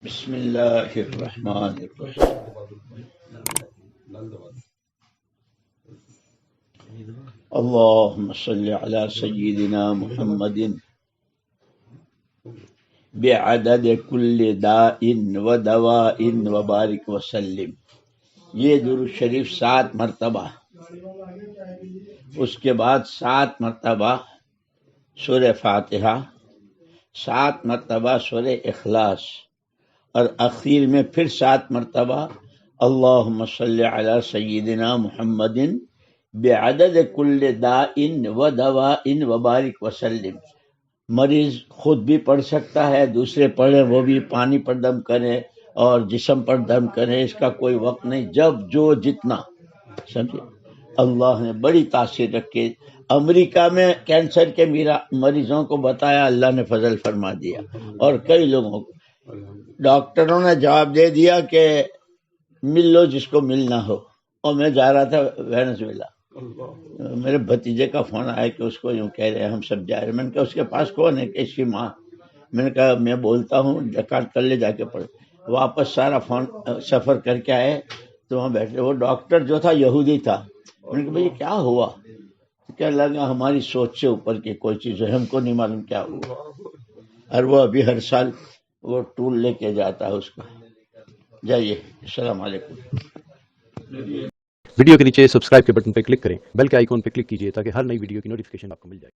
بسم اللہ الرحمن الرحیم اللہم صلی علی سیدنا محمد بعدد کل داء و دواء وبارک وسلم. یہ درود شریف 7 مرتبہ، اس کے بعد 7 مرتبہ سورہ فاتحہ، 7 مرتبہ سورہ اخلاص، اور اخیر میں پھر 7 مرتبہ اللہم صلی علی سیدنا محمد بعدد کل داء و دواء وبارک وسلم. مریض خود بھی پڑھ سکتا ہے، دوسرے پڑھیں، وہ بھی پانی پر دم کریں اور جسم پر دم کریں، اس کا کوئی وقت نہیں، جب جو جتنا. سمجھے؟ اللہ نے بڑی تاثیر رکھی. امریکہ میں کینسر کے مریضوں کو بتایا، اللہ نے فضل فرما دیا، اور کئی لوگوں کو. ڈاکٹروں نے جواب دے دیا کہ مل لو جس کو ملنا ہو. اور میں جا رہا تھا وینزویلا، میرے بھتیجے کا فون آیا کہ اس کو یوں کہہ رہے ہیں ہم سب جا رہے ہیں. میں نے کہا اس کے پاس کون ہے؟ کہ اس کی ماں. میں نے کہا میں بولتا ہوں جکارت کر لے، جا کے پڑھ. واپس سارا فون سفر کر کے آئے تو وہاں بیٹھے. وہ ڈاکٹر جو تھا یہودی تھا. میں نے کہا بھائی کیا ہوا؟ کیا لگا ہماری سوچ سے اوپر کی کوئی چیز ہے، ہم کو نہیں معلوم کیا ہوا. اور وہ ابھی ہر سال وہ ٹول لے کے جاتا ہے اس کو. جائیے، السلام علیکم. ویڈیو کے نیچے سبسکرائب کے بٹن پر کلک کریں، بیل کے آئیکن پر کلک کیجیے تاکہ ہر نئی ویڈیو کی نوٹیفیکیشن آپ کو مل جائے.